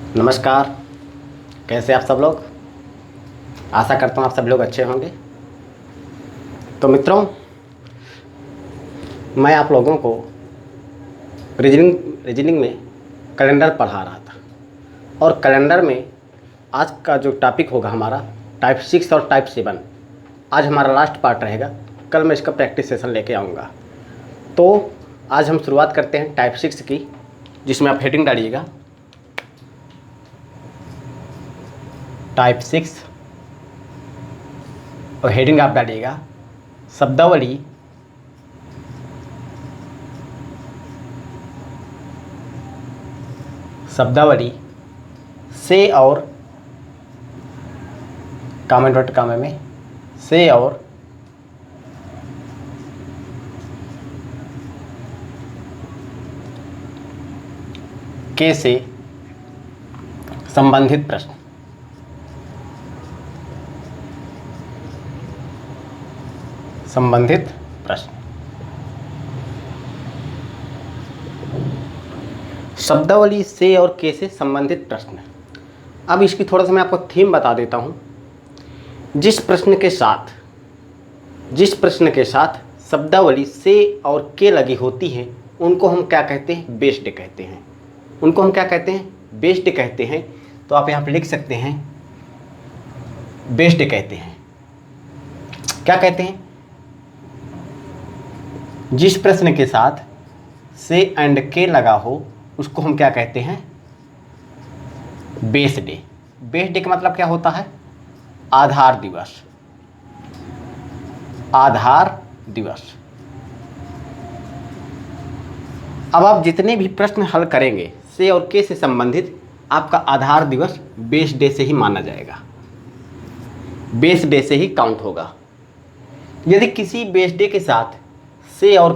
नमस्कार। कैसे आप सब लोग? आशा करता हूँ आप सब लोग अच्छे होंगे। तो मित्रों, मैं आप लोगों को रीजनिंग में कैलेंडर पढ़ा रहा था, और कैलेंडर में आज का जो टॉपिक होगा हमारा टाइप 6 और टाइप 7। आज हमारा लास्ट पार्ट रहेगा। कल मैं इसका प्रैक्टिस सेशन लेके आऊँगा। तो आज हम शुरुआत करते हैं टाइप 6 की, जिसमें आप हेडिंग डालिएगा टाइप 6, और हेडिंग आप डालिएगा शब्दावली से और कामे में से और के से संबंधित प्रश्न। शब्दावली से और के से संबंधित प्रश्न। अब इसकी थोड़ा सा मैं आपको थीम बता देता हूँ। जिस प्रश्न के साथ शब्दावली से और के लगी होती है उनको हम क्या कहते हैं? बेस्ड कहते हैं। उनको हम क्या कहते हैं? बेस्ड कहते हैं। तो आप यहाँ पे लिख सकते हैं बेस्ड कहते हैं। क्या कहते हैं? जिस प्रश्न के साथ से एंड के लगा हो उसको हम क्या कहते हैं? Base day. बेस डे का मतलब क्या होता है? आधार दिवस। अब आप जितने भी प्रश्न हल करेंगे से और के से संबंधित, आपका आधार दिवस बेस डे से ही माना जाएगा, बेस डे से ही काउंट होगा। यदि किसी बेस डे के साथ से और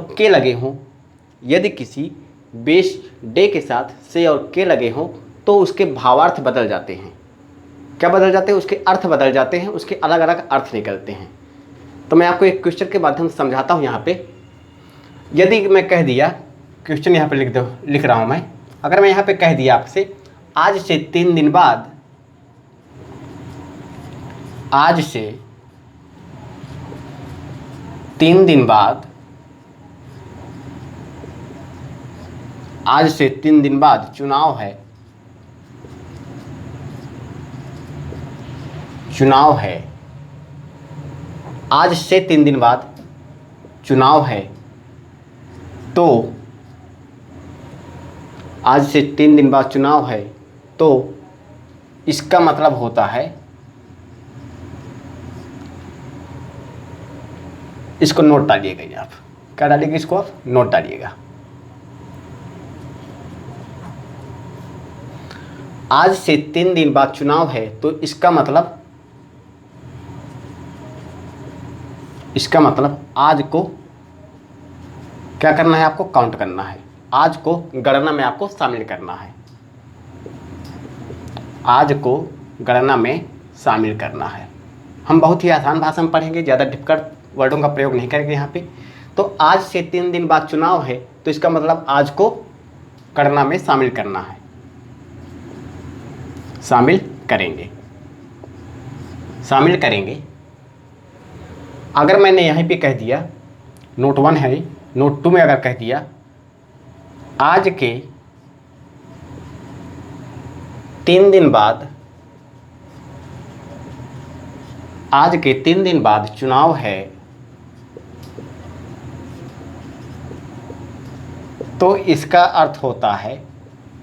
के लगे हों, तो उसके भावार्थ बदल जाते हैं। क्या बदल जाते हैं? उसके अर्थ बदल जाते हैं, उसके अलग अलग अर्थ निकलते हैं। तो मैं आपको एक क्वेश्चन के माध्यम से समझाता हूँ। यहाँ पे यदि मैं कह दिया, क्वेश्चन यहाँ पे लिख रहा हूँ मैं। अगर मैं यहाँ पे कह दिया आपसे आज से 3 दिन बाद, चुनाव है, आज से 3 दिन बाद चुनाव है, तो आज से 3 दिन बाद चुनाव है, तो इसका मतलब होता है, इसको नोट डालिएगा। ये आप क्या डालिएगा? इसको आप नोट डालिएगा। आज से 3 दिन बाद चुनाव है, तो इसका मतलब आज को क्या करना है? आपको काउंट करना है। आज को गणना में आपको शामिल करना है। हम बहुत ही आसान भाषा में पढ़ेंगे, ज़्यादा डिफिकल्ट वर्डों का प्रयोग नहीं करेंगे यहाँ पे। तो आज से 3 दिन बाद चुनाव है, तो इसका मतलब आज को गणना में शामिल करना है, शामिल करेंगे। अगर मैंने यहाँ पे कह दिया, नोट 1 है, नोट 2 में अगर कह दिया आज के 3 दिन बाद चुनाव है, तो इसका अर्थ होता है,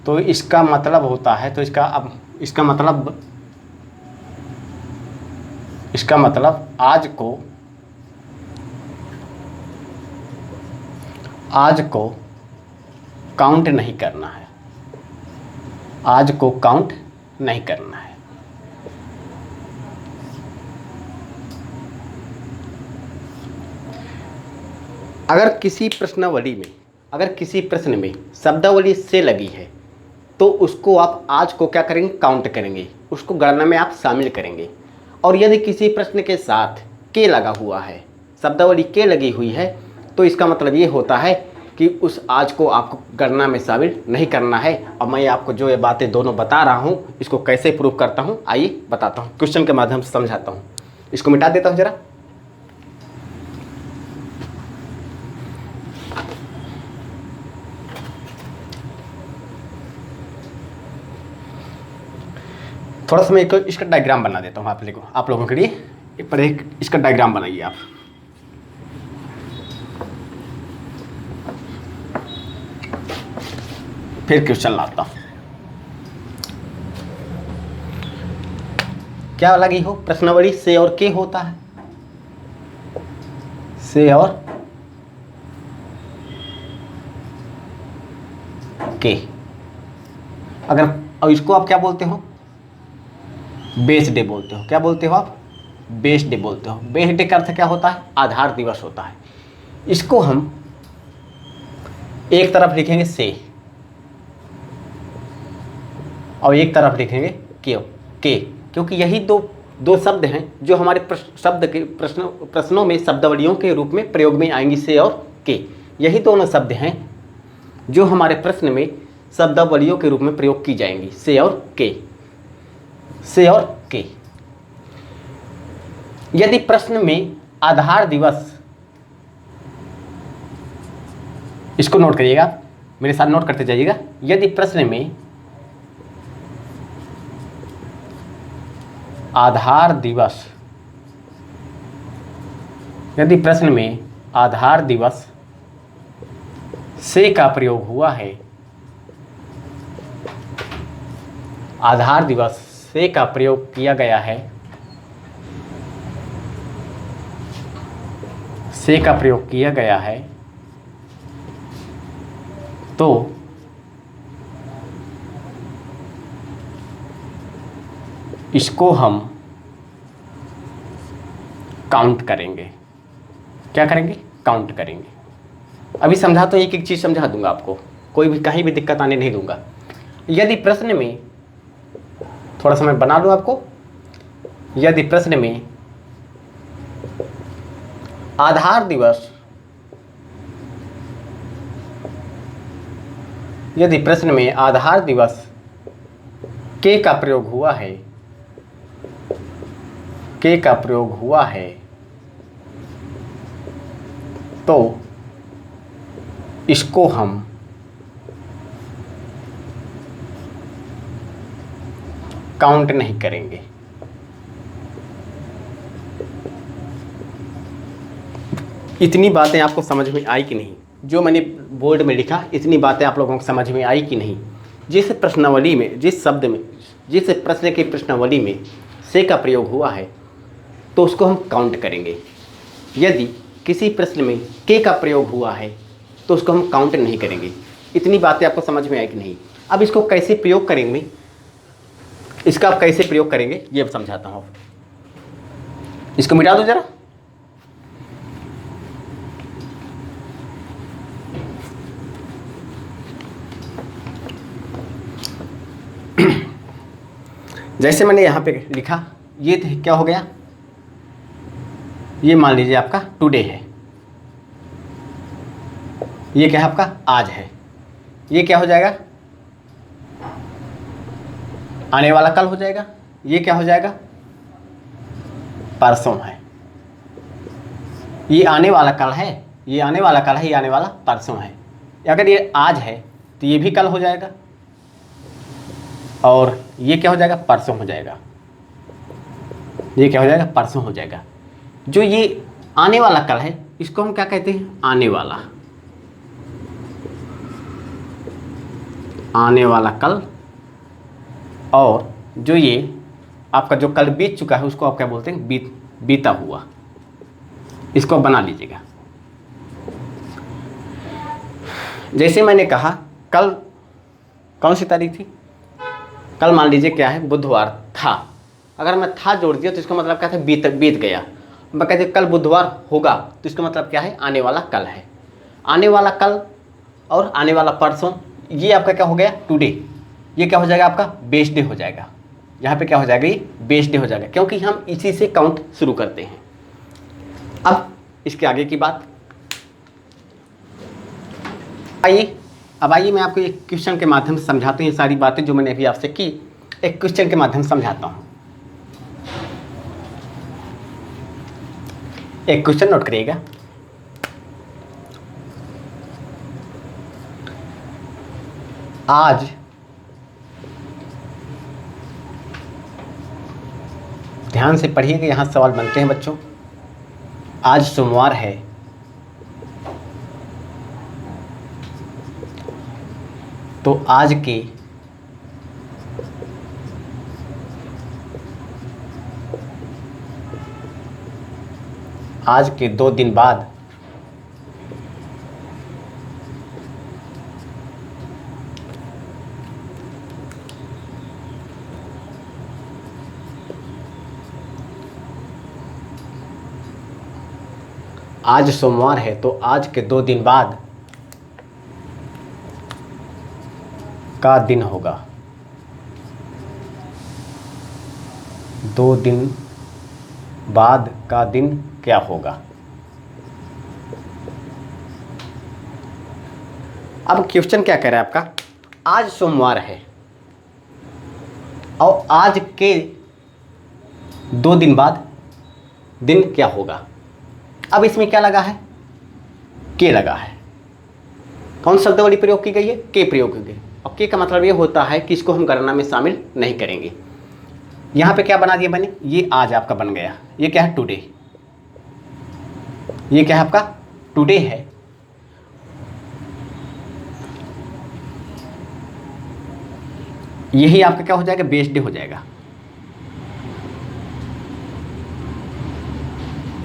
तो इसका मतलब होता है, तो इसका मतलब आज को काउंट नहीं करना है। अगर किसी प्रश्न में शब्दावली से लगी है, तो उसको आप आज को क्या करेंगे? काउंट करेंगे, उसको गणना में आप शामिल करेंगे। और यदि किसी प्रश्न के साथ के लगा हुआ है, शब्दावली के लगी हुई है, तो इसका मतलब ये होता है कि उस आज को आपको गणना में शामिल नहीं करना है। और मैं आपको जो ये बातें दोनों बता रहा हूँ इसको कैसे प्रूव करता हूँ आइए बताता हूँ, क्वेश्चन के माध्यम से समझाता हूँ। इसको मिटा देता हूँ जरा। थोड़ा सा मैं इसका डायग्राम बना देता हूँ आप लोगों के लिए। पर एक इसका डायग्राम बनाइए आप। फिर क्वेश्चन लाता हूँ। क्या लगी हो प्रश्नावली से और के होता है, से और के। अगर और इसको आप क्या बोलते हो, बेस डे बोलते हो। क्या बोलते हो आप, बेस डे बोलते हो। बेस डे का अर्थ क्या होता है, आधार दिवस होता है। इसको हम एक तरफ लिखेंगे से और एक तरफ लिखेंगे के, क्योंकि यही दो शब्द हैं जो हमारे प्रश्नों में शब्दावलियों के रूप में प्रयोग में आएंगी, से और के। यही दोनों शब्द हैं जो हमारे प्रश्न में शब्दावलियों के रूप में प्रयोग की जाएंगी, से और के, से और के। यदि प्रश्न में आधार दिवस, इसको नोट करिएगा, मेरे साथ नोट करते जाइएगा। यदि प्रश्न में आधार दिवस, यदि प्रश्न में आधार दिवस से का प्रयोग हुआ है, आधार दिवस से का प्रयोग किया गया है, से का प्रयोग किया गया है, तो इसको हम काउंट करेंगे। क्या करेंगे, काउंट करेंगे। अभी समझा तो एक एक चीज़ समझा दूंगा आपको, कोई भी कहीं भी दिक्कत आने नहीं दूंगा। यदि प्रश्न में, थोड़ा सा मैं बना लूँ आपको, यदि प्रश्न में आधार दिवस, यदि प्रश्न में आधार दिवस के का प्रयोग हुआ है, के का प्रयोग हुआ है, तो इसको हम काउंट नहीं करेंगे। इतनी बातें आपको समझ में आई कि नहीं, जो मैंने बोर्ड में लिखा इतनी बातें आप लोगों को समझ में आई कि नहीं। जिस प्रश्नावली में, जिस शब्द में, जिस प्रश्न की प्रश्नावली में से का प्रयोग हुआ है तो उसको हम काउंट करेंगे। यदि किसी प्रश्न में के का प्रयोग हुआ है तो उसको हम काउंट नहीं करेंगे। इतनी बातें आपको समझ में आई कि नहीं। अब इसको कैसे प्रयोग करेंगे, इसका आप कैसे प्रयोग करेंगे ये अब समझाता हूँ। इसको मिटा दो जरा। जैसे मैंने यहाँ पे लिखा, ये क्या हो गया, ये मान लीजिए आपका टुडे है, ये क्या है आपका आज है, ये क्या हो जाएगा आने वाला कल हो जाएगा, ये क्या हो जाएगा परसों है। ये आने वाला कल है, ये आने वाला कल है, ये आने वाला परसों है। अगर ये आज है तो ये भी कल हो जाएगा और ये क्या हो जाएगा परसों हो जाएगा, ये क्या हो जाएगा परसों हो जाएगा। जो ये आने वाला कल है इसको हम क्या कहते हैं, आने वाला, आने वाला कल। और जो ये आपका जो कल बीत चुका है उसको आप क्या बोलते हैं, बीता हुआ। इसको बना लीजिएगा। जैसे मैंने कहा कल कौन सी तारीख थी, कल मान लीजिए क्या है बुधवार था। अगर मैं था जोड़ दिया तो इसका मतलब क्या था, बीत गया। मैं कहते कल बुधवार होगा तो इसका मतलब क्या है, आने वाला कल है। आने वाला कल और आने वाला परसों, ये आपका क्या हो गया टुडे। ये क्या हो जाएगा आपका बेस डे हो जाएगा। यहाँ पे क्या हो जाएगा, ये बेस डे हो जाएगा, क्योंकि हम इसी से काउंट शुरू करते हैं। अब इसके आगे की बात, आइए अब आइए मैं आपको एक क्वेश्चन के माध्यम से समझाता हूँ। ये सारी बातें जो मैंने अभी आपसे की एक क्वेश्चन के माध्यम से समझाता हूँ। एक क्वेश्चन नोट करिएगा। आज ध्यान से पढ़िएगा, यहाँ सवाल बनते हैं बच्चों। आज सोमवार है, तो आज के 2 दिन बाद आज सोमवार है तो आज के 2 दिन बाद का दिन होगा। 2 दिन बाद का दिन क्या होगा। अब क्वेश्चन क्या कह रहा है आपका, आज सोमवार है और आज के 2 दिन बाद दिन क्या होगा। अब इसमें क्या लगा है, के लगा है। कौन शब्दावली प्रयोग की गई है, के प्रयोग की गई। और के का मतलब ये होता है कि इसको हम गणना में शामिल नहीं करेंगे। यहाँ पे क्या बना दिया मैंने, ये आज आपका बन गया। ये क्या है, टुडे। ये क्या है आपका, टुडे है। यही आपका क्या हो जाएगा, बेस डे हो जाएगा।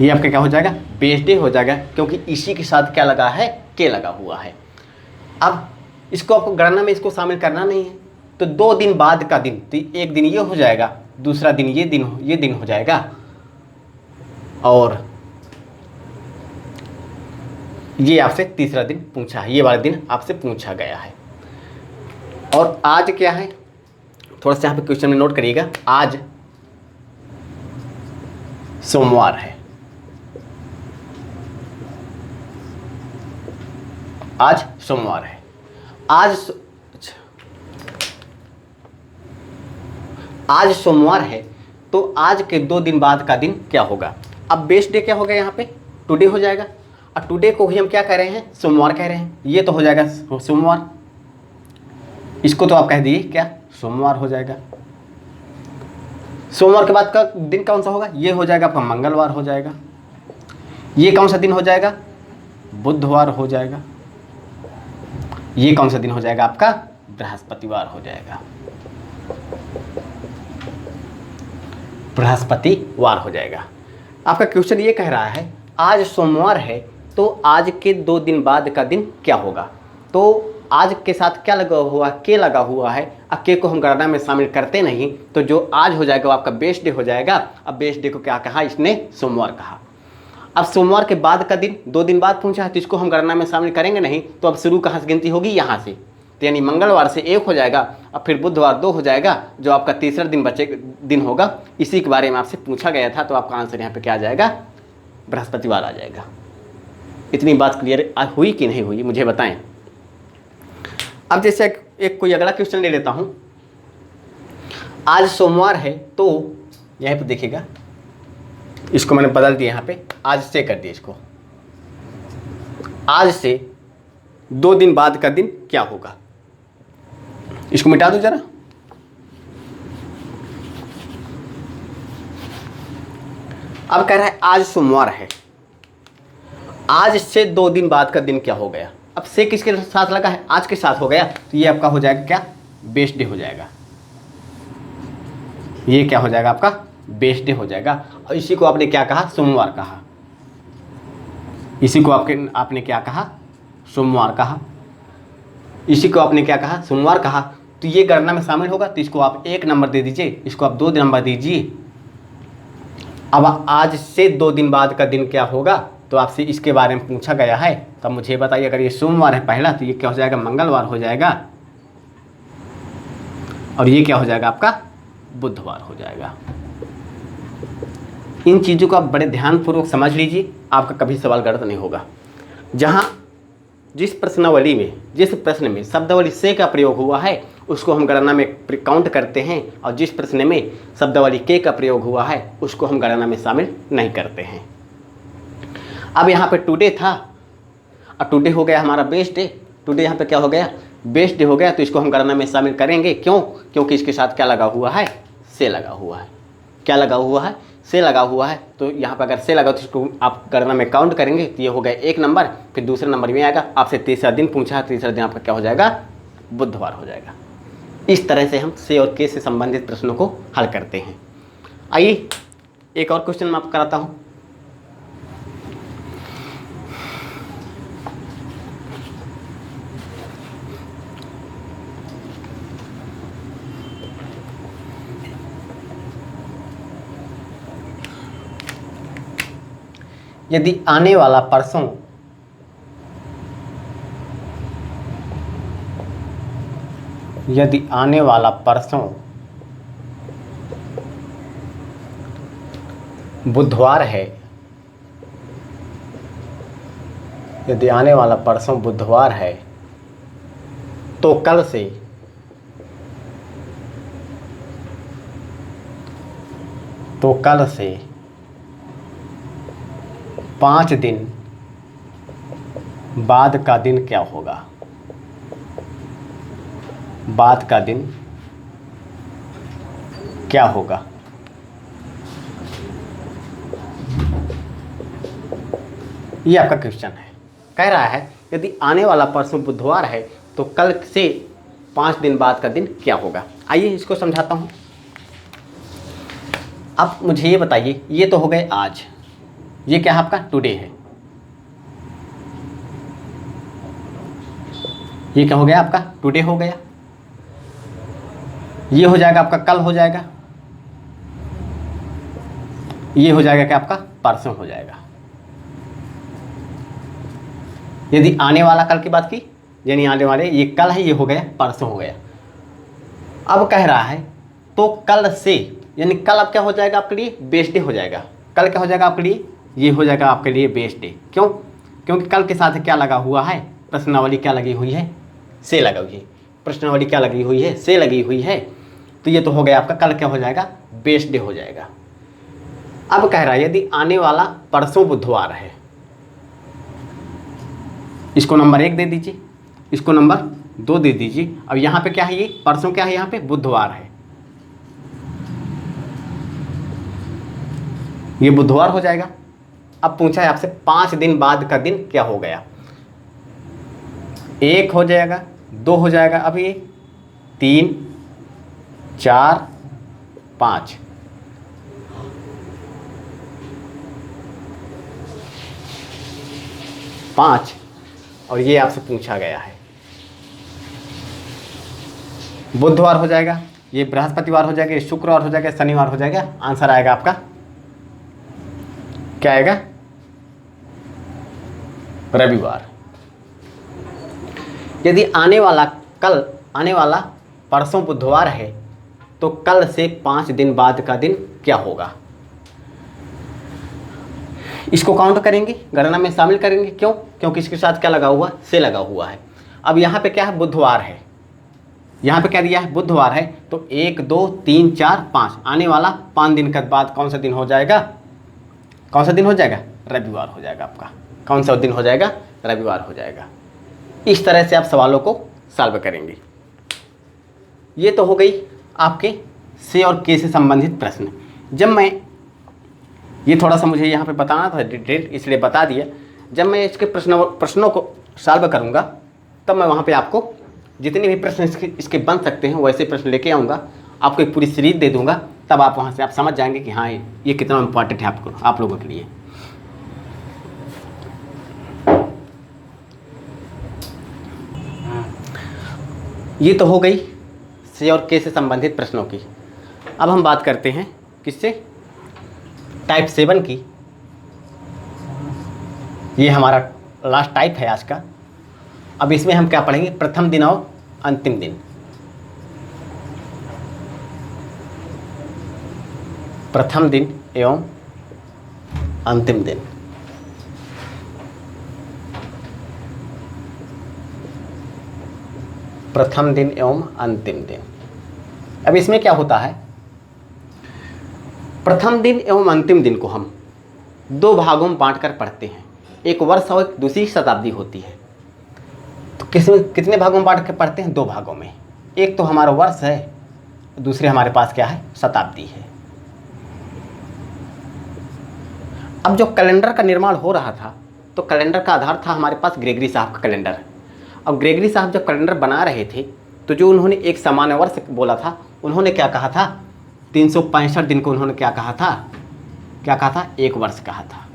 ये आपका क्या हो जाएगा, बेस डे हो जाएगा, क्योंकि इसी के साथ क्या लगा है, के लगा हुआ है। अब इसको आपको गणना में इसको शामिल करना नहीं है, तो 2 दिन बाद का दिन, तो एक दिन ये हो जाएगा, दूसरा दिन ये दिन हो जाएगा, और ये आपसे तीसरा दिन पूछा है, ये वाला दिन आपसे पूछा गया है। और आज क्या है, थोड़ा सा यहाँ पे क्वेश्चन में नोट करिएगा। आज सोमवार है, आज सोमवार है। आज सोमवार है तो आज के 2 दिन बाद का दिन क्या होगा। अब बेस डे क्या होगा, यहाँ पे टुडे हो जाएगा, और टुडे को ही हम क्या कह रहे हैं, सोमवार कह रहे हैं। ये तो हो जाएगा सोमवार, इसको तो आप कह दिए क्या, सोमवार हो जाएगा। सोमवार के बाद का दिन कौन सा होगा, ये हो जाएगा आपका मंगलवार हो जाएगा। ये कौन सा दिन हो जाएगा, बुधवार हो जाएगा। ये कौन सा दिन हो जाएगा आपका, बृहस्पतिवार हो जाएगा। बृहस्पतिवार हो जाएगा। आपका क्वेश्चन ये कह रहा है आज सोमवार है तो आज के 2 दिन बाद का दिन क्या होगा। तो आज के साथ क्या लगा हुआ, के लगा हुआ है। अब के को हम गणना में शामिल करते नहीं, तो जो आज हो जाएगा वो आपका बेस डे हो जाएगा। अब बेस डे को क्या कहा इसने, सोमवार कहा। अब सोमवार के बाद का दिन 2 दिन बाद पूछा है, तो इसको हम गणना में शामिल करेंगे नहीं, तो अब शुरू कहाँ से गिनती होगी, यहाँ से। तो यानी मंगलवार से 1 हो जाएगा, अब फिर बुधवार 2 हो जाएगा, जो आपका तीसरा दिन होगा। इसी के बारे में आपसे पूछा गया था, तो आपका आंसर यहाँ पे क्या आ जाएगा, बृहस्पतिवार आ जाएगा। इतनी बात क्लियर हुई कि नहीं हुई, मुझे बताएं। अब जैसे एक कोई अगला क्वेश्चन ले लेता हूँ। आज सोमवार है तो यहाँ पे देखिएगा, इसको मैंने बदल दिया, यहाँ पे आज से कर दिया इसको। आज से 2 दिन बाद का दिन क्या होगा, इसको मिटा दो जरा। अब कह रहा है आज सोमवार है, आज से 2 दिन बाद का दिन क्या हो गया। अब से किसके साथ लगा है, आज के साथ हो गया, तो ये आपका हो जाएगा क्या, बेस डे हो जाएगा। ये क्या हो जाएगा आपका, बेस डे हो जाएगा। और इसी को आपने क्या कहा, सोमवार कहा। इसी को आपने क्या कहा, सोमवार कहा। इसी को आपने क्या कहा, सोमवार कहा। तो ये गणना में शामिल होगा, तो इसको आप 1 नंबर दे दीजिए, इसको आप 2 नंबर दीजिए। अब आज से 2 दिन बाद का दिन क्या होगा, तो आपसे इसके बारे में पूछा गया है। तब मुझे बताइए, अगर ये सोमवार है पहला, तो ये क्या हो जाएगा, मंगलवार हो जाएगा, और ये क्या हो जाएगा आपका, बुधवार हो जाएगा। इन चीज़ों को आप बड़े ध्यानपूर्वक समझ लीजिए, आपका कभी सवाल गलत नहीं होगा। जहाँ जिस प्रश्न में शब्दावली से का प्रयोग हुआ है उसको हम गणना में काउंट करते हैं, और जिस प्रश्न में शब्दावली के का प्रयोग हुआ है उसको हम गणना में शामिल नहीं करते हैं। अब यहाँ पे टुडे था और टुडे हो गया हमारा बेस्ट डे। टुडे यहाँ पे क्या हो गया, बेस्ट डे हो गया, तो इसको हम गणना में शामिल करेंगे। क्यों? क्योंकि इसके साथ क्या लगा हुआ है, से लगा हुआ है। क्या लगा हुआ है, से लगा हुआ है। तो यहाँ पर अगर से लगा तो इसको आप गणना में काउंट करेंगे तो ये हो गया एक नंबर। फिर दूसरे नंबर में आएगा, आपसे तीसरा दिन पूछा, तीसरा दिन आपका क्या हो जाएगा, बुधवार हो जाएगा। इस तरह से हम से और के से संबंधित प्रश्नों को हल करते हैं। आइए एक और क्वेश्चन मैं आपको कराता हूँ। यदि आने वाला परसों बुधवार है, यदि आने वाला परसों बुधवार है तो कल से 5 दिन बाद का दिन क्या होगा। बाद का दिन क्या होगा। ये आपका क्वेश्चन है। कह रहा है यदि आने वाला परसों बुधवार है तो कल से 5 दिन बाद का दिन क्या होगा। आइए इसको समझाता हूँ। अब मुझे ये बताइए, ये तो हो गए आज, ये क्या है आपका, टुडे है। ये क्या हो गया आपका, टुडे हो गया। ये हो जाएगा आपका कल हो जाएगा। ये हो जाएगा क्या आपका, परसों हो जाएगा। यदि आने वाला कल की बात की, यानी आने वाले, ये कल है, ये हो गया परसों हो गया। अब कह रहा है तो कल से, यानी कल अब क्या हो जाएगा आपके लिए, बेस्ट डे हो जाएगा। कल क्या हो जाएगा आपके लिए, ये हो जाएगा आपके लिए बेस्ट डे। क्यों? क्योंकि कल के साथ क्या लगा हुआ है, प्रश्नावली क्या लगी हुई है, से लगा हुई है। प्रश्नावली क्या लगी हुई है, से लगी हुई है। तो ये तो हो गया आपका, कल क्या हो जाएगा, बेस्ट डे हो जाएगा। अब कह रहा है यदि आने वाला परसों बुधवार है, इसको नंबर 1 दे दीजिए, इसको नंबर 2 दे दीजिए। अब यहाँ पे क्या है, ये परसों क्या है, यहाँ पे बुधवार है, ये बुधवार हो जाएगा। अब पूछा है आपसे 5 दिन बाद का दिन क्या हो गया। 1 हो जाएगा, 2 हो जाएगा, अब ये 3 4 5, और ये आपसे पूछा गया है बुधवार हो जाएगा, ये बृहस्पतिवार हो जाएगा, ये शुक्रवार हो जाएगा, शनिवार हो जाएगा। आंसर आएगा आपका क्या आएगा, रविवार। यदि आने वाला परसों बुधवार है तो कल से 5 दिन बाद का दिन क्या होगा। इसको काउंट करेंगे, गणना में शामिल करेंगे। क्यों? क्योंकि इसके साथ क्या लगा हुआ, से लगा हुआ है। अब यहाँ पे क्या है, बुधवार है, यहाँ पे क्या दिया है, बुधवार है। तो 1 2 3 4 5, आने वाला 5 दिन के बाद कौन सा दिन हो जाएगा, कौन सा दिन हो जाएगा, रविवार हो जाएगा आपका। कौन सा दिन हो जाएगा, रविवार हो जाएगा। इस तरह से आप सवालों को सॉल्व करेंगे। ये तो हो गई आपके से और के से संबंधित प्रश्न। जब मैं ये थोड़ा सा मुझे यहाँ पे बताना था डिटेल, इसलिए बता दिया। जब मैं इसके प्रश्नों को सॉल्व करूँगा तब मैं वहाँ पे आपको जितने भी प्रश्न इसके बन सकते हैं वैसे प्रश्न लेके आऊँगा, आपको एक पूरी सीरीज दे दूँगा। तब आप वहाँ से आप समझ जाएंगे कि हाँ ये कितना इम्पॉर्टेंट है आप लोगों के लिए। ये तो हो गई से और के से संबंधित प्रश्नों की। अब हम बात करते हैं किससे, टाइप 7 की। ये हमारा लास्ट टाइप है आज का। अब इसमें हम क्या पढ़ेंगे, प्रथम दिन और अंतिम दिन। प्रथम दिन एवं अंतिम दिन। प्रथम दिन एवं अंतिम दिन। अब इसमें क्या होता है, प्रथम दिन एवं अंतिम दिन को हम दो भागों में बांटकर पढ़ते हैं। एक वर्ष और एक दूसरी शताब्दी होती है। तो कितने भागों में बांट कर पढ़ते हैं? दो भागों में। एक तो हमारा वर्ष है, दूसरे हमारे पास क्या है? शताब्दी है। अब जो कैलेंडर का निर्माण हो रहा था, तो कैलेंडर का आधार था हमारे पास ग्रेगरी साहब का कैलेंडर। अब ग्रेगरी साहब जब कैलेंडर बना रहे थे, तो जो उन्होंने एक सामान्य वर्ष बोला था, उन्होंने क्या कहा था? 365 दिन को उन्होंने क्या कहा था? एक वर्ष कहा था।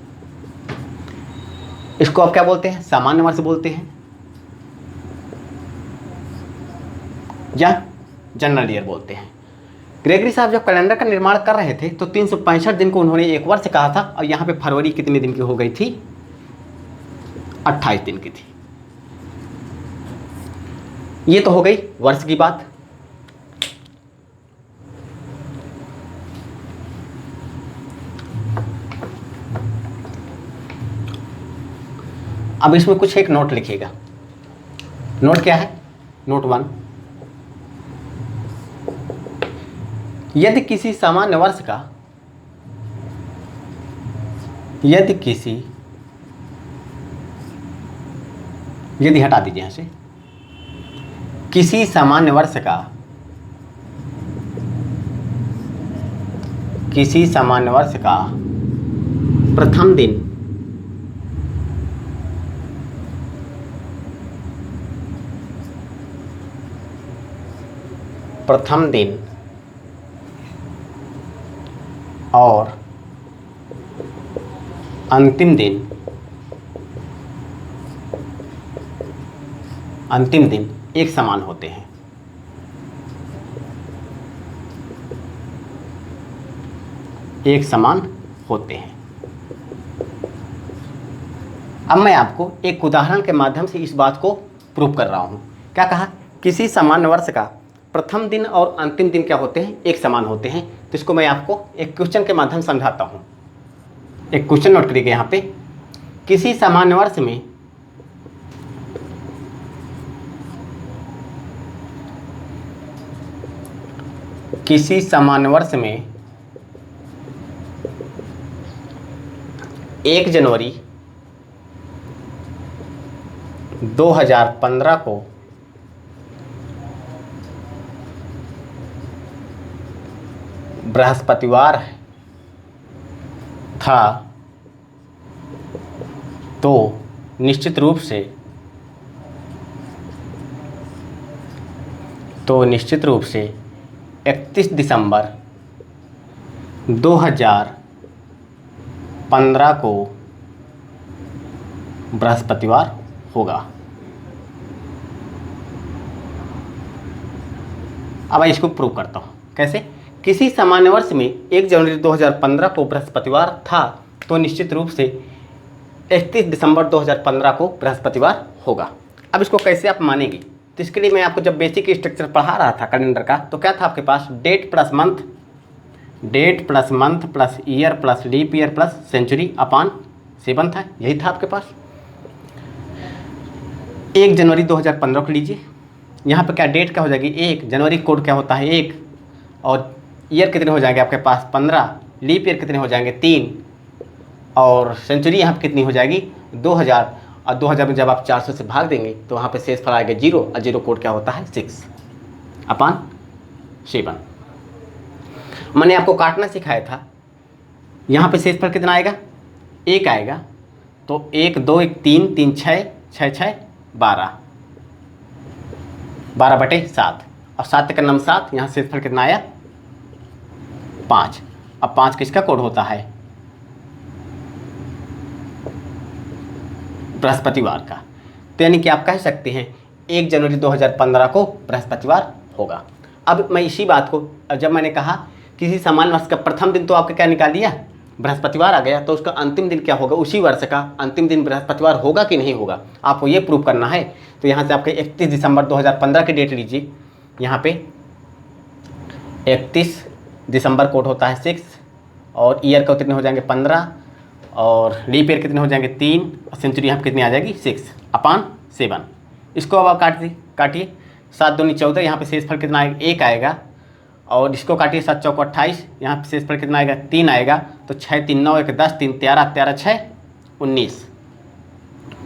इसको आप क्या बोलते हैं? सामान्य वर्ष बोलते हैं या जनरल ईयर बोलते हैं। ग्रेगरी साहब जब कैलेंडर का निर्माण कर रहे थे, तो 365 दिन को उन्होंने एक वर्ष कहा था। और यहाँ पे फरवरी कितने दिन की हो गई थी? 28 दिन की थी। ये तो हो गई वर्ष की बात। अब इसमें कुछ एक नोट लिखिएगा। नोट क्या है? नोट 1, यदि किसी सामान्य वर्ष का, यदि हटा दीजिए यहां से, किसी सामान्य वर्ष का प्रथम दिन और अंतिम दिन एक समान होते हैं। अब मैं आपको एक उदाहरण के माध्यम से इस बात को प्रूव कर रहा हूं। क्या कहा? किसी सामान्य वर्ष का प्रथम दिन और अंतिम दिन क्या होते हैं? एक समान होते हैं। तो इसको मैं आपको एक क्वेश्चन के माध्यम से समझाता हूं। एक क्वेश्चन नोट करिएगा यहाँ पे। किसी सामान्य वर्ष में में 1 जनवरी 2015 को बृहस्पतिवार था, तो निश्चित रूप से 31 दिसंबर 2015 को बृहस्पतिवार होगा। अब मैं इसको प्रूव करता हूँ। कैसे? किसी सामान्य वर्ष में 1 जनवरी 2015 को बृहस्पतिवार था, तो निश्चित रूप से 31 दिसंबर 2015 को बृहस्पतिवार होगा। अब इसको कैसे आप मानेंगे? तो इसके लिए मैं आपको जब बेसिक स्ट्रक्चर पढ़ा रहा था कैलेंडर का, तो क्या था आपके पास? Date plus month plus year plus leap year plus century upon 7 था। यही था आपके पास। 1 जनवरी 2015 को लीजिए। यहाँ पे क्या डेट क्या हो जाएगी? 1 जनवरी कोड क्या होता है? 1, और ईयर कितने हो जाएंगे आपके पास? 15। लीप ईयर कितने हो जाएंगे? 3। और सेंचुरी यहाँ पे कितनी हो जाएगी? 2000। और 2000 में जब आप 400 से भाग देंगे तो वहाँ पे शेष फल आएगा 0, और 0 कोड क्या होता है? 6 अपॉन 7। मैंने आपको काटना सिखाया था। यहाँ पे शेष फल कितना आएगा? 1 आएगा। तो 1 2 1 3 3 6 6 6 12 12/7, और 7 का नाम 7। यहाँ शेष फल कितना आया? 5। अब 5 किसका कोड होता है? बृहस्पतिवार का। तो यानी कि आप कह सकते हैं 1 जनवरी 2015 को बृहस्पतिवार होगा। अब मैं इसी बात को, जब मैंने कहा किसी सामान्य वर्ष का प्रथम दिन तो आपका क्या निकाल दिया? बृहस्पतिवार आ गया। तो उसका अंतिम दिन क्या होगा? उसी वर्ष का अंतिम दिन बृहस्पतिवार होगा कि नहीं होगा, आपको ये प्रूव करना है। तो यहाँ से आपके 31 दिसंबर 2015 की डेट लीजिए। यहाँ पे 31 दिसंबर कोड होता है 6, और ईयर का कितने हो जाएंगे? 15, और लीप ईयर कितने हो जाएंगे? 3, और सेंचुरी यहाँ पर कितनी आ जाएगी? 6 अपॉन 7। इसको अब आप काटिए। 7 दूनी 14, यहाँ पे शेषफल कितना आएगा 1 आएगा। और इसको काटिए 7 चौको 28, यहाँ पे शेषफल कितना आएगा 3 आएगा। तो 6 3 9 1 10 3 13 13 6 19,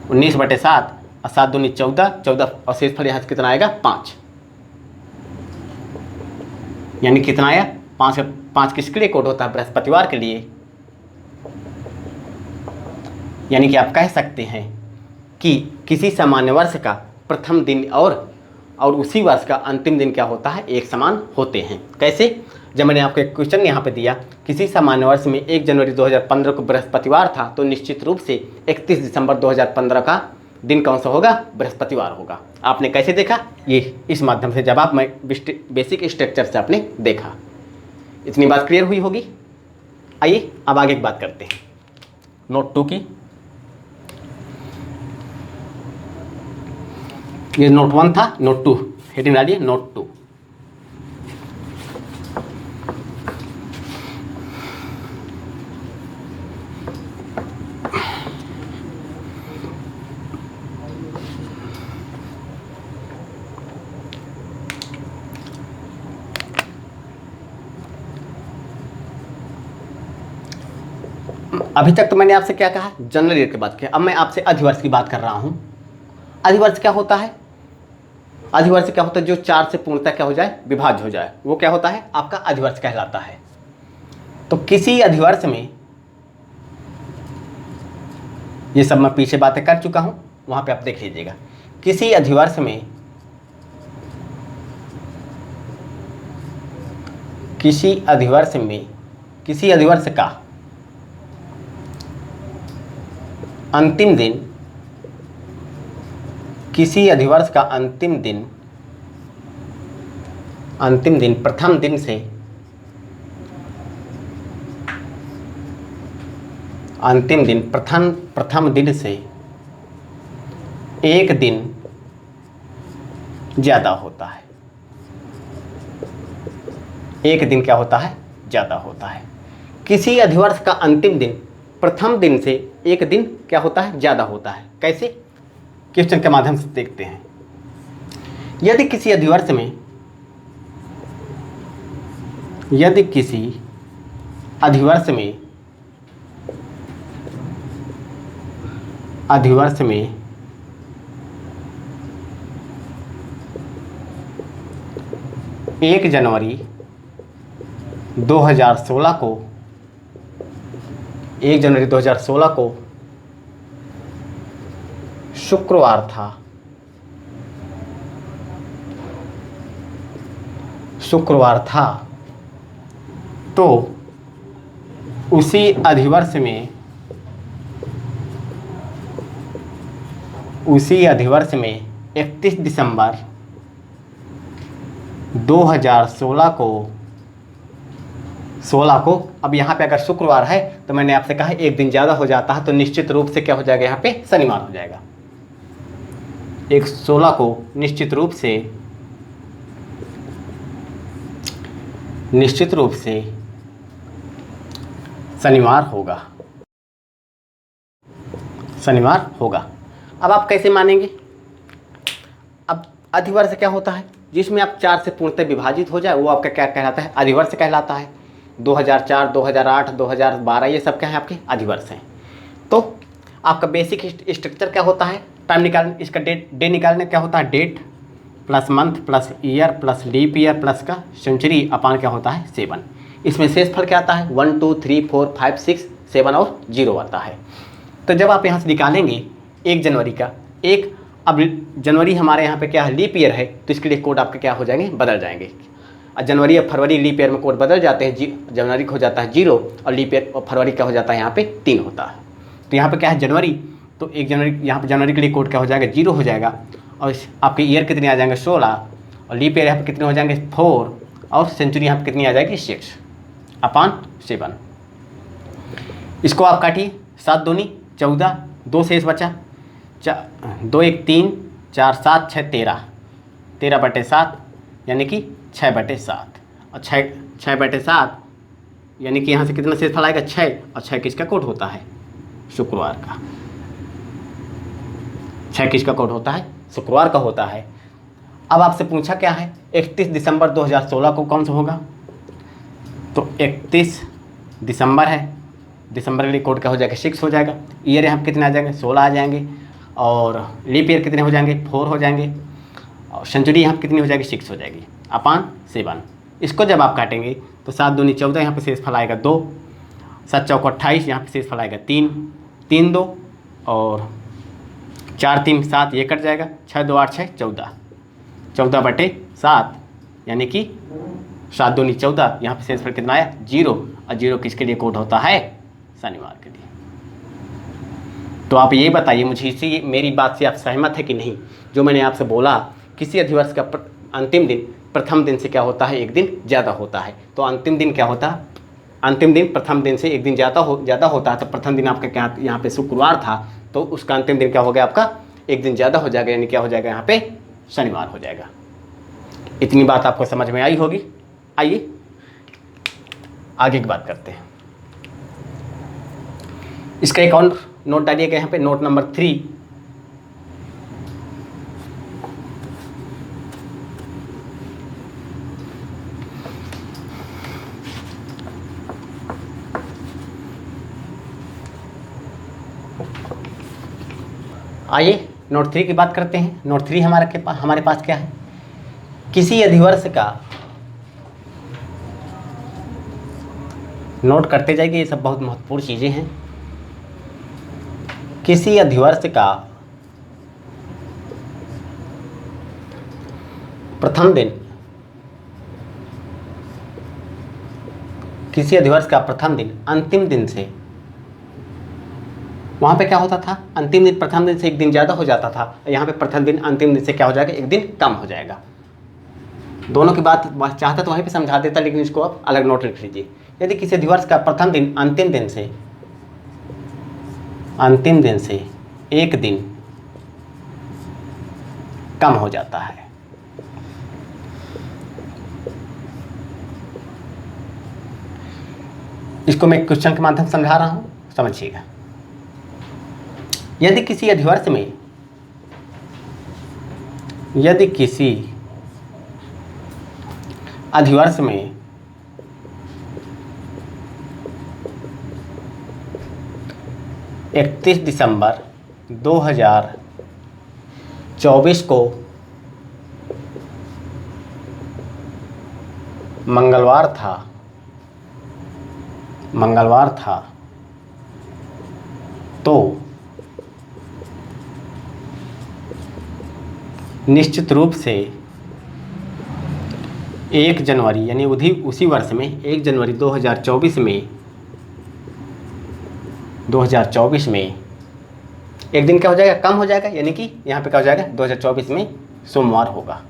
19/7 और 7 दूनी 14, 14 और शेषफल यहाँ से कितना आएगा 5, यानी कितना आया 5। 5 किसके लिए कोड होता है? बृहस्पतिवार के लिए। यानी कि आप कह सकते हैं कि किसी सामान्य वर्ष का प्रथम दिन और उसी वर्ष का अंतिम दिन क्या होता है? एक समान होते हैं। कैसे? जब मैंने आपको एक क्वेश्चन यहाँ पे दिया, किसी सामान्य वर्ष में 1 जनवरी 2015 को बृहस्पतिवार था, तो निश्चित रूप से 31 दिसंबर 2015 का दिन कौन सा होगा? बृहस्पतिवार होगा। आपने कैसे देखा? ये इस माध्यम से जब आप बेसिक स्ट्रक्चर से आपने देखा। इतनी बात क्लियर हुई होगी। आइए अब आगे की बात करते हैं नोट 2 की। ये नोट 1 था, नोट 2 हेडिंग डालिए नोट 2। अभी तक तो मैंने आपसे क्या कहा? जनरल ईयर की बात की। अब मैं आपसे अधिवर्ष की बात कर रहा हूं। अधिवर्ष क्या होता है? अधिवर्ष क्या होता है? जो 4 से पूर्णतः क्या हो जाए? विभाज्य हो जाए, वो क्या होता है? आपका अधिवर्ष कहलाता है। तो किसी अधिवर्ष में, ये सब मैं पीछे बातें कर चुका हूं, वहां पे आप देख लीजिएगा। किसी अधिवर्ष में, किसी अधिवर्ष का अंतिम दिन, किसी अधिवर्ष का अंतिम दिन प्रथम दिन से प्रथम दिन से एक दिन ज़्यादा होता है। एक दिन क्या होता है? ज़्यादा होता है। किसी अधिवर्ष का अंतिम दिन प्रथम दिन से एक दिन क्या होता है? ज़्यादा होता है। कैसे? क्वेश्चन के माध्यम से देखते हैं। यदि किसी अधिवर्ष में 1 जनवरी 2016 को शुक्रवार था, तो उसी अधिवर्ष में 31 दिसंबर 2016 को अब यहाँ पे अगर शुक्रवार है तो मैंने आपसे कहा एक दिन ज़्यादा हो जाता है, तो निश्चित रूप से क्या हो जाएगा? यहाँ पे शनिवार हो जाएगा। 16 को निश्चित रूप से शनिवार होगा। अब आप कैसे मानेंगे? अब अधिवर्ष क्या होता है? जिसमें आप 4 से पूर्णतः विभाजित हो जाए, वो आपका क्या कहलाता है? अधिवर्ष कहलाता है। 2004, 2008, 2012 ये सब क्या है? आपके अधिवर्ष हैं। तो आपका बेसिक स्ट्रक्चर क्या होता है? टाइम निकालने, इसका डे निकालने क्या होता है? Date plus month plus year plus leap year plus का सेंचुरी अपान क्या होता है? 7। इसमें शेषफल क्या आता है? 1 2 3 4 5 6 7 और 0 आता है। तो जब आप यहाँ से निकालेंगे 1 जनवरी का, अब जनवरी हमारे यहाँ पे क्या है? लीप ईयर है, तो इसके लिए कोड आपके क्या हो जाएंगे? बदल जाएंगे। जनवरी और फरवरी लीप ईयर में कोड बदल जाते हैं। जनवरी को हो जाता है 0 और लीप ईयर और फरवरी का हो जाता है यहाँ पे 3 होता है। तो यहाँ पे क्या है? जनवरी, तो 1 जनवरी, यहाँ पे जनवरी के लिए कोड क्या हो जाएगा? 0 हो जाएगा। और आपके ईयर कितने आ जाएंगे? 16 और लीप ईयर यहाँ पे कितने हो जाएंगे? 4 और सेंचुरी यहाँ पे कितनी आ जाएगी? 6/7। इसको आप काटिए। 7 दूनी 14, 2 शेष बचा, 2 1 3 4 7 6 13, 13/7 यानी कि 6/7 और 6/7 यानी कि यहाँ से कितना शेषफल आएगा? 6 और 6 किसका कोड होता है? शुक्रवार का। 6 किसका कोड होता है? शुक्रवार का होता है। अब आपसे पूछा क्या है, 31 दिसंबर 2016 को कौन सा होगा, तो 31 दिसंबर है, दिसंबर के लिए कोड क्या हो जाएगा 6 हो जाएगा। ईयर यहाँ कितने आ जाएंगे 16 आ जाएंगे, और लीप ईयर कितने हो जाएंगे 4 हो जाएंगे, और सेंचुरी यहाँ कितनी हो जाएगी 6 हो जाएगी अपान 7। इसको जब आप काटेंगे तो 7 दूनी 14, यहाँ पे शेष फल आएगा 2, 7 चौको 28, यहाँ पे शेष फल आएगा 3, 3 2 और 4 3 7, ये कट जाएगा, 6 2 8 6 14, 14/7 यानी कि 7 दूनी 14, यहाँ पे शेष फल कितना आया 0, और 0 किसके लिए कोड होता है, शनिवार के लिए। तो आप ये बताइए मुझे, इसी मेरी बात से आप सहमत है कि नहीं, जो मैंने आपसे बोला किसी अधिवर्ष का अंतिम दिन प्रथम दिन से क्या होता है, एक दिन ज़्यादा होता है। तो अंतिम दिन क्या होता है, अंतिम दिन प्रथम दिन से एक दिन ज़्यादा होता है। तो प्रथम दिन आपका क्या यहाँ पे शुक्रवार था, तो उसका अंतिम दिन क्या हो गया आपका, एक दिन ज़्यादा हो जाएगा, यानी क्या हो जाएगा यहाँ पे शनिवार हो जाएगा। इतनी बात आपको समझ में आई होगी। आइए आगे की बात करते हैं। इसका एक और नोट डालिएगा यहाँ पे, नोट नंबर 3। आइए नोट 3 की बात करते हैं। नोट 3 हमारे पास क्या है, किसी अधिवर्ष का, नोट करते जाइए, ये सब बहुत महत्वपूर्ण चीज़ें हैं। किसी अधिवर्ष का प्रथम दिन, किसी अधिवर्ष का प्रथम दिन अंतिम दिन से, वहाँ पे क्या होता था, अंतिम दिन प्रथम दिन से एक दिन ज़्यादा हो जाता था, यहाँ पे प्रथम दिन अंतिम दिन से क्या हो जाएगा, एक दिन कम हो जाएगा। दोनों की बात चाहता तो वहीं पे समझा देता, लेकिन इसको आप अलग नोट लिख लीजिए। यदि किसी दिवस का प्रथम दिन अंतिम दिन से एक दिन कम हो जाता है, इसको मैं क्वेश्चन के माध्यम से समझा रहा हूं, समझिएगा। यदि किसी अधिवर्ष में, यदि किसी अधिवर्ष में 31 दिसंबर 2024 को मंगलवार था, तो निश्चित रूप से 1 जनवरी यानी उसी वर्ष में 1 जनवरी 2024 में एक दिन क्या हो जाएगा, कम हो जाएगा, यानी कि यहाँ पे क्या हो जाएगा 2024 में सोमवार होगा।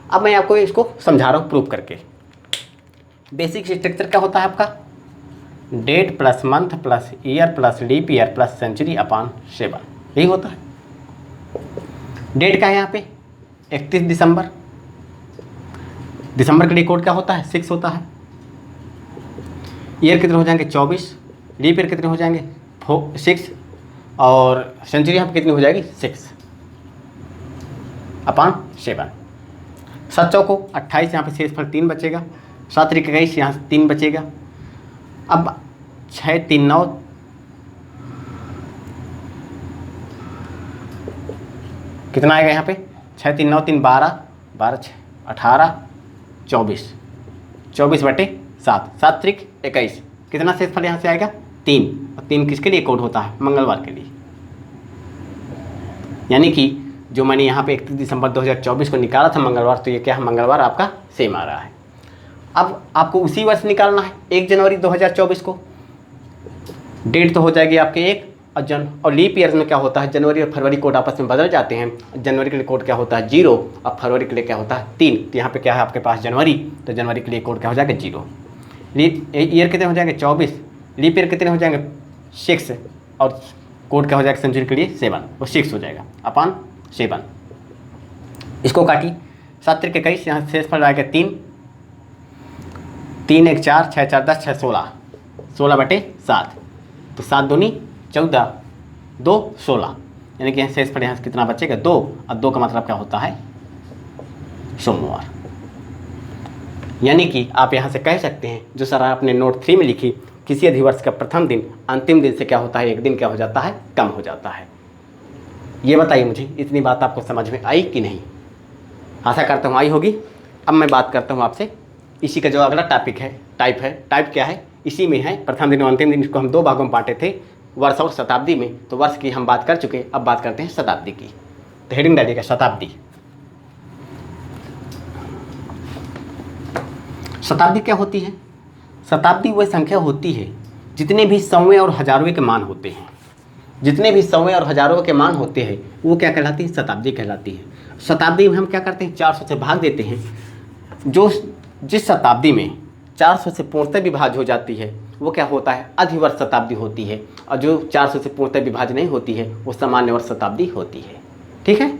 अब मैं आपको इसको समझा रहा हूँ प्रूफ करके। बेसिक स्ट्रक्चर क्या होता है आपका, date plus month plus year plus leap year plus century upon 7, यही होता है। डेट क्या है यहाँ पे 31 दिसंबर, दिसंबर के लिए कोड क्या होता है 6 होता है। ईयर कितने हो जाएंगे 24, लीप ईयर कितने हो जाएंगे 6, और सेंचुरी यहाँ पे कितनी हो जाएगी 6 अपान 7। 7 चौको 28, यहाँ पे शेष फल 3 बचेगा, 7 त्रिक 21, यहाँ से 3 बचेगा। अब 6 3 9, कितना आएगा यहाँ पे 6 3 9 3 12, 12 6 18 24, 24/7, 7 त्रिक 21, कितना शेष फल यहाँ से आएगा 3, और 3 किसके लिए कोड होता है, मंगलवार के लिए। यानी कि जो मैंने यहाँ पे 31 दिसंबर 2024 को निकाला था मंगलवार, तो ये क्या है मंगलवार आपका सेम आ रहा है। अब आपको उसी वर्ष निकालना है 1 जनवरी 2024 को, डेट तो हो जाएगी आपके 1, और लीप ईयर में क्या होता है, जनवरी और फरवरी कोड आपस में बदल जाते हैं। जनवरी के लिए कोड क्या होता है 0, और फरवरी के लिए क्या होता है 3। तो यहाँ पे क्या है आपके पास जनवरी, तो जनवरी के लिए कोड क्या हो जाएगा 0। लीप ईयर कितने हो जाएंगे 24, लीप ईयर कितने हो जाएंगे 6, और कोड क्या हो जाएगा सेंचुरी के लिए 7, वो 6 हो जाएगा अपान 7। इसको काटिए, 7 त्रिक 21, यहाँ शेष फल आएगा 3, 3 1 4, 6 4 10, 6 16, 16/7, तो 7 दूनी 14, 2 16, यानी कि शेष पर यहाँ से कितना बचेगा 2, और 2 का मतलब क्या होता है सोमवार। यानी कि आप यहाँ से कह सकते हैं जो सर आपने नोट 3 में लिखी, किसी अधिवर्ष का प्रथम दिन अंतिम दिन से क्या होता है, एक दिन क्या हो जाता है, कम हो जाता है। ये बताइए मुझे, इतनी बात आपको समझ में आई कि नहीं? आशा करता हूँ आई होगी। अब मैं बात करता हूँ आपसे इसी का जो अगला टॉपिक है, टाइप क्या है, इसी में है प्रथम दिन और अंतिम दिन। इसको हम 2 भागों में बांटे थे, वर्ष और शताब्दी में। तो वर्ष की हम बात कर चुके, अब बात करते हैं शताब्दी की। तो हेडिंग डालिएगा शताब्दी। शताब्दी क्या होती है? शताब्दी वह संख्या होती है जितने भी सौवें और हजारवें के मान होते हैं, जितने भी सौवें और हजारों के मान होते हैं वो क्या कहलाती है, शताब्दी कहलाती है। शताब्दी में हम क्या करते हैं, 400 से भाग देते हैं। जिस शताब्दी में 400 से पूर्णतः विभाज्य हो जाती है वो क्या होता है, अधिवर्ष शताब्दी होती है। और जो 400 से पूर्णतः विभाज्य नहीं होती है वो सामान्य वर्ष शताब्दी होती है। ठीक है,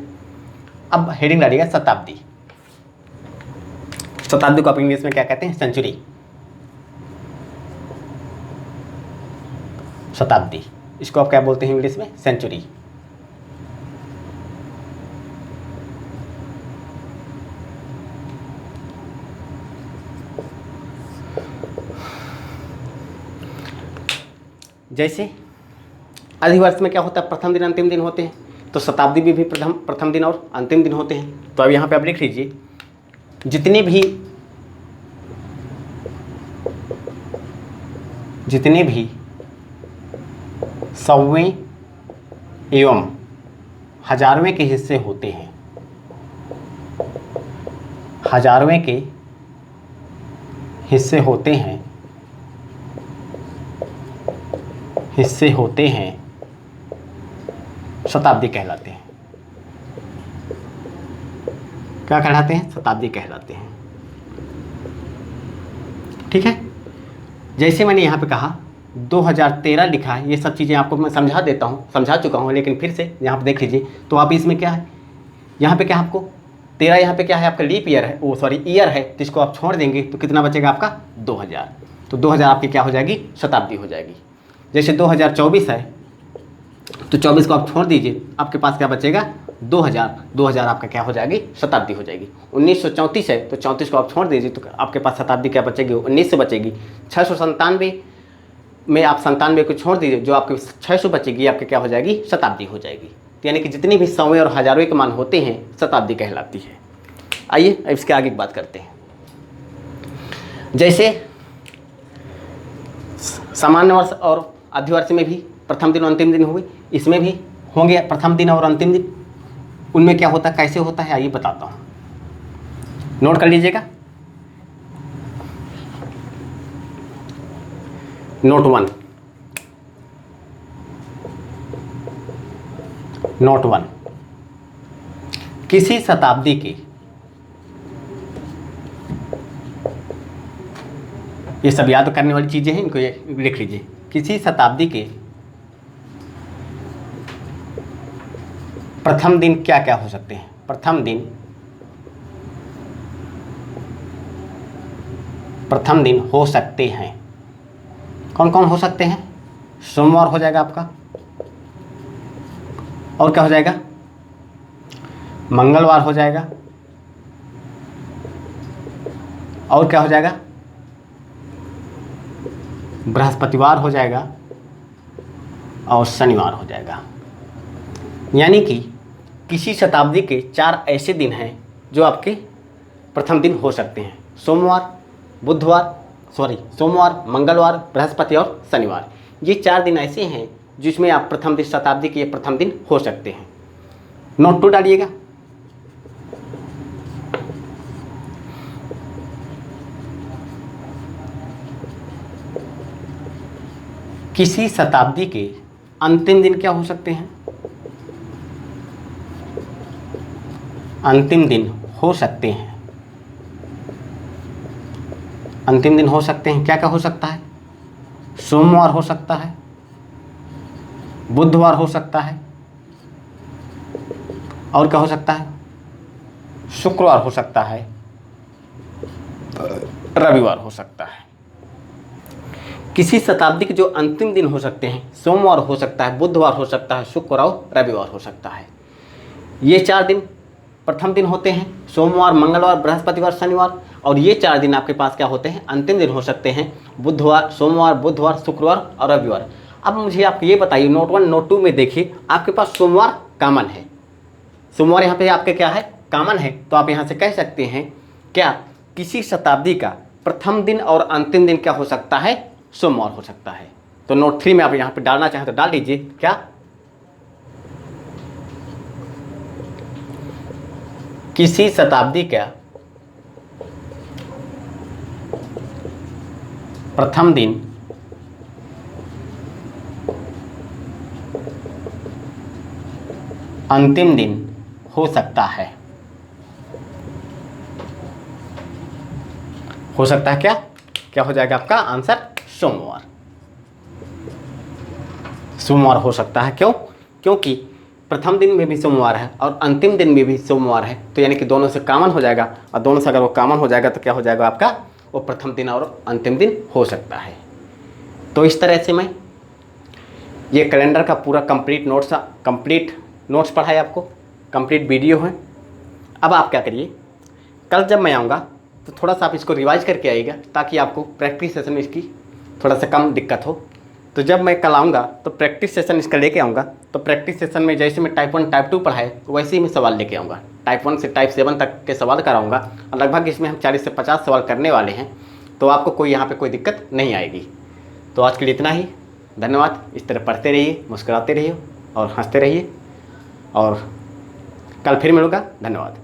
अब हेडिंग डालिएगा शताब्दी। शताब्दी को आप इंग्लिश में क्या कहते हैं, सेंचुरी। शताब्दी, इसको आप क्या बोलते हैं इंग्लिश में, सेंचुरी। जैसे अधिवर्ष में क्या होता है, प्रथम दिन अंतिम दिन होते हैं, तो शताब्दी में भी प्रथम दिन और अंतिम दिन होते हैं। तो अब यहाँ पे आप लिख लीजिए, जितने भी सौवें एवं हजारवें के हिस्से होते हैं, हजारवें के हिस्से होते हैं शताब्दी कहलाते हैं। क्या कहलाते हैं, शताब्दी कहलाते हैं। ठीक है, जैसे मैंने यहाँ पे कहा 2013 लिखा है, ये सब चीज़ें आपको मैं समझा चुका हूँ, लेकिन फिर से यहाँ पे देख लीजिए। तो आप इसमें क्या है, यहाँ पे क्या आपको 13, यहाँ पे क्या है आपका लीप ईयर है, ईयर है, जिसको आप छोड़ देंगे तो कितना बचेगा आपका 2000। तो 2000 आपकी क्या हो जाएगी, शताब्दी हो जाएगी। जैसे 2024 है तो 24 को आप छोड़ दीजिए, आपके पास क्या बचेगा 2000 आपका क्या हो जाएगी, शताब्दी हो जाएगी। 1934 है तो 34 को आप छोड़ दीजिए तो आपके पास शताब्दी क्या बचेगी, 1900 बचेगी। 697 में आप 97 को छोड़ दीजिए, जो आपके 600 बचेगी आपके क्या हो जाएगी, शताब्दी हो जाएगी। तो यानी कि जितनी भी सौवें और हजारों के मान होते हैं शताब्दी कहलाती है। आइए अब इसके आगे की बात करते हैं। जैसे सामान्य वर्ष और अधिवर्ष में भी प्रथम दिन और अंतिम दिन हुए, इसमें भी होंगे प्रथम दिन और अंतिम दिन। उनमें क्या होता है, कैसे होता है, आइए बताता हूँ, नोट कर लीजिएगा। नोट 1, किसी शताब्दी के, ये सब याद करने वाली चीजें हैं, इनको लिख लीजिए। किसी शताब्दी के प्रथम दिन क्या क्या हो सकते हैं, प्रथम दिन हो सकते हैं। कौन कौन हो सकते हैं, सोमवार हो जाएगा आपका, और क्या हो जाएगा, मंगलवार हो जाएगा, और क्या हो जाएगा, बृहस्पतिवार हो जाएगा, और शनिवार हो जाएगा। यानी कि किसी शताब्दी के 4 ऐसे दिन हैं जो आपके प्रथम दिन हो सकते हैं। सोमवार, मंगलवार, बृहस्पति और शनिवार। ये 4 दिन ऐसे हैं जिसमें आप प्रथम दिन, शताब्दी के प्रथम दिन हो सकते हैं। नोट 2 डालिएगा। किसी शताब्दी के अंतिम दिन क्या हो सकते हैं, अंतिम दिन हो सकते हैं। अंतिम दिन हो सकते हैं, क्या क्या हो सकता है, सोमवार हो सकता है, बुधवार हो सकता है, और क्या हो सकता है, शुक्रवार हो सकता है, रविवार हो सकता है। किसी शताब्दी के जो अंतिम दिन हो सकते हैं, सोमवार हो सकता है, बुधवार हो सकता है, शुक्र और रविवार हो सकता है। ये 4 दिन प्रथम दिन होते हैं, सोमवार, मंगलवार, बृहस्पतिवार, शनिवार। और ये 4 दिन आपके पास क्या होते हैं, अंतिम दिन हो सकते हैं, बुधवार, सोमवार, बुधवार, शुक्रवार और रविवार। अब मुझे आप ये बताइए, नोट 1 नोट 2 में देखिए, आपके पास सोमवार कॉमन है, सोमवार यहाँ पे आपके क्या है, कॉमन है। तो आप यहाँ से कह सकते हैं क्या, किसी शताब्दी का प्रथम दिन और अंतिम दिन क्या हो सकता है, सोमवार हो सकता है। तो नोट 3 में आप यहाँ पे डालना चाहें तो डाल दीजिए, क्या किसी शताब्दी का प्रथम दिन अंतिम दिन हो सकता है। हो सकता है क्या, क्या हो जाएगा आपका आंसर, सोमवार। सोमवार हो सकता है, क्यों, क्योंकि प्रथम दिन में भी सोमवार है और अंतिम दिन में भी सोमवार है, तो यानी कि दोनों से कॉमन हो जाएगा। और दोनों से अगर वो कॉमन हो जाएगा तो क्या हो जाएगा आपका, वो प्रथम दिन और अंतिम दिन हो सकता है। तो इस तरह से मैं ये कैलेंडर का पूरा कंप्लीट नोट्स पढ़ाए आपको, कंप्लीट वीडियो है। अब आप क्या करिए, कल जब मैं आऊँगा तो थोड़ा सा आप इसको रिवाइज करके आइएगा, ताकि आपको प्रैक्टिस सेशन में इसकी थोड़ा सा कम दिक्कत हो। तो जब मैं कल आऊँगा तो प्रैक्टिस सेशन इसका लेके आऊँगा। तो प्रैक्टिस सेशन में जैसे मैं टाइप 1 टाइप 2 पढ़ाए, वैसे ही मैं सवाल लेके आऊँगा। टाइप 1 से टाइप 7 तक के सवाल कराऊँगा, और लगभग इसमें हम 40 से 50 सवाल करने वाले हैं। तो आपको कोई यहाँ पे कोई दिक्कत नहीं आएगी। तो आज के लिए इतना ही, धन्यवाद। इस तरह पढ़ते रहिए, मुस्कुराते रहिए और हंसते रहिए, और कल फिर मिलूँगा। धन्यवाद।